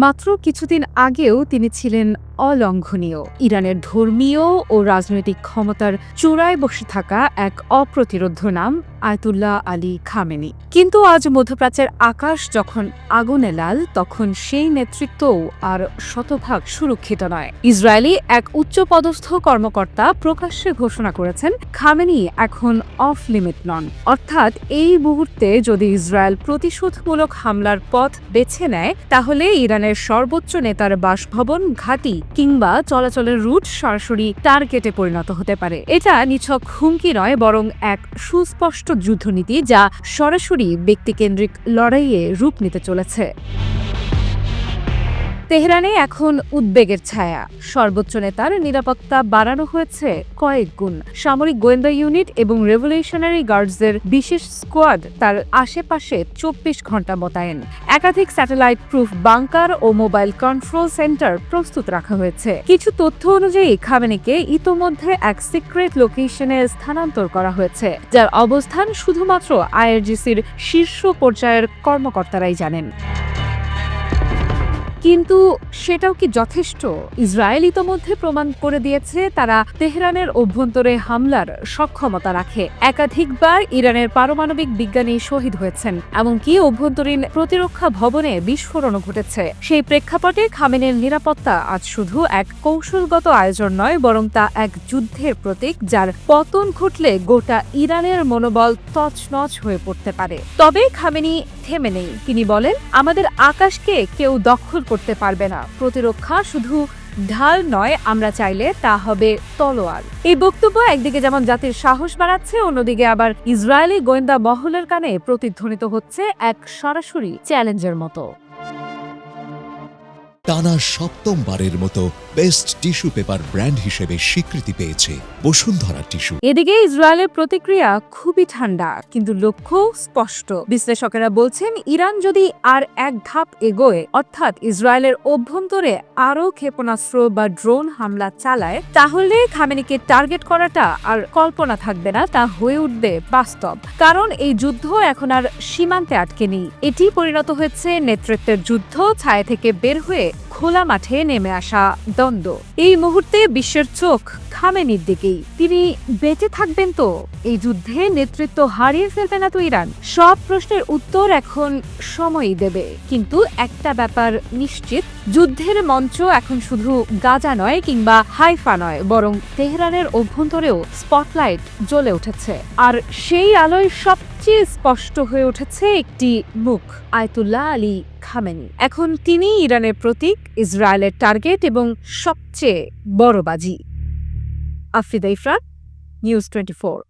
মাত্র কিছুদিন আগেও তিনি ছিলেন অলঙ্ঘনীয়। ইরানের ধর্মীয় ও রাজনৈতিক ক্ষমতার চূড়ায় বসে থাকা এক অপ্রতিরোধ্য নাম আয়াতুল্লাহ আলী খামেনি। কিন্তু আজ মধ্যপ্রাচ্যের আকাশ যখন আগুনে লাল, তখন সেই নেতৃত্বও আর শতভাগ সুরক্ষিত নয়। ইসরায়েলি এক উচ্চপদস্থ কর্মকর্তা প্রকাশ্যে ঘোষণা করেছেন, খামেনি এখন অফ লিমিট নন। অর্থাৎ এই মুহূর্তে যদি ইসরায়েল প্রতিশোধমূলক হামলার পথ বেছে নেয়, তাহলে ইরানের সর্বোচ্চ নেতার বাসভবন, ঘাঁটি কিংবা চলাচলের রুট সরাসরি টার্গেটে পরিণত হতে পারে। এটা নিছক হুমকি নয়, বরং এক সুস্পষ্ট যুদ্ধনীতি যা সরাসরি ব্যক্তিকেন্দ্রিক লড়াইয়ে রূপ নিতে চলেছে। তেহরানে এখন উদ্বেগের ছায়া। সর্বোচ্চ নেতার নিরাপত্তা বাড়ানো হয়েছে কয়েক গুণ। সামরিক গোয়েন্দা ইউনিট এবং রেভলিউশনারি গার্ডসের বিশেষ স্কোয়াড তার আশেপাশে ২৪ ঘণ্টা মোতায়েন। একাধিক স্যাটেলাইট প্রুফ বাংকার ও মোবাইল কন্ট্রোল সেন্টার প্রস্তুত রাখা হয়েছে। কিছু তথ্য অনুযায়ী খামেনিকে ইতোমধ্যে এক সিক্রেট লোকেশনে স্থানান্তর করা হয়েছে, যার অবস্থান শুধুমাত্র আইআরজিসির শীর্ষ পর্যায়ের কর্মকর্তারাই জানেন। কিন্তু সেটাও কি যথেষ্ট? ইসরায়েল ইতোমধ্যে প্রমাণ করে দিয়েছে তারা তেহরানের অভ্যন্তরে হামলার সক্ষমতা রাখে। একাধিকবার ইরানের পারমাণবিক বিজ্ঞানী শহীদ হয়েছেন, এমনকি অভ্যন্তরীণ প্রতিরক্ষা ভবনে বিস্ফোরণও ঘটেছে। সেই প্রেক্ষাপটে খামেনির নিরাপত্তা আজ শুধু এক কৌশলগত আয়োজন নয়, বরং তা এক যুদ্ধের প্রতীক, যার পতন ঘটলে গোটা ইরানের মনোবল তছনছ হয়ে পড়তে পারে। তবে খামেনি থেমে নেই। তিনি বলেন, আমাদের আকাশকে কেউ দখল করতে পারবে না। প্রতিরক্ষা শুধু ঢাল নয়, আমরা চাইলে তা হবে তলোয়ার। এই বক্তব্য একদিকে যেমন জাতির সাহস বাড়াচ্ছে, অন্যদিকে আবার ইসরায়েলি গোয়েন্দা মহলের কানে প্রতিধ্বনিত হচ্ছে এক সরাসরি চ্যালেঞ্জের মতো। টানা সপ্তমবারের মতো বেস্ট টিস্যু পেপার ব্র্যান্ড হিসেবে স্বীকৃতি পেয়েছে বসুন্ধরা টিস্যু। এদিকে ইসরায়েলের প্রতিক্রিয়া খুবই ঠান্ডা, কিন্তু লক্ষ্য স্পষ্ট। বিশ্লেষকেরা বলছেন, ইরান যদি আর এক ধাপ এগোয়, অর্থাৎ ইসরায়েলের অভ্যন্তরে আরও ক্ষেপণাস্ত্র বা ড্রোন হামলা চালায়, তাহলে খামেনিকে টার্গেট করাটা আর কল্পনা থাকবে না, তা হয়ে উঠবে বাস্তব। কারণ এই যুদ্ধ এখন আর সীমান্তে আটকে নেই, এটি পরিণত হয়েছে নেতৃত্বের যুদ্ধ, ছায়া থেকে বের হয়ে খোলা মাঠে নেমে আসা দ্বন্দ্ব। এই মুহূর্তে বিশ্বের চোখ খামেনির দিকেই। তিনি বেঁচে থাকবেন তো? এই যুদ্ধে নেতৃত্ব হারিয়ে ফেলবে না তো ইরান? সব প্রশ্নের উত্তর এখন সময়ই দেবে। কিন্তু একটা ব্যাপার নিশ্চিত, যুদ্ধের মঞ্চ এখন শুধু গাজা নয় কিংবা হাইফা নয়, বরং তেহরানের অভ্যন্তরেও স্পটলাইট জ্বলে উঠেছে। আর সেই আলোয় সবচেয়ে স্পষ্ট হয়ে উঠেছে একটি মুখ, আয়াতুল্লাহ আলী খামেনি। এখন তিনি ইরানের প্রতীক, ইসরায়েলের টার্গেট এবং সবচেয়ে বড় বাজি। আফরিদা ইফরাত, নিউজ 24।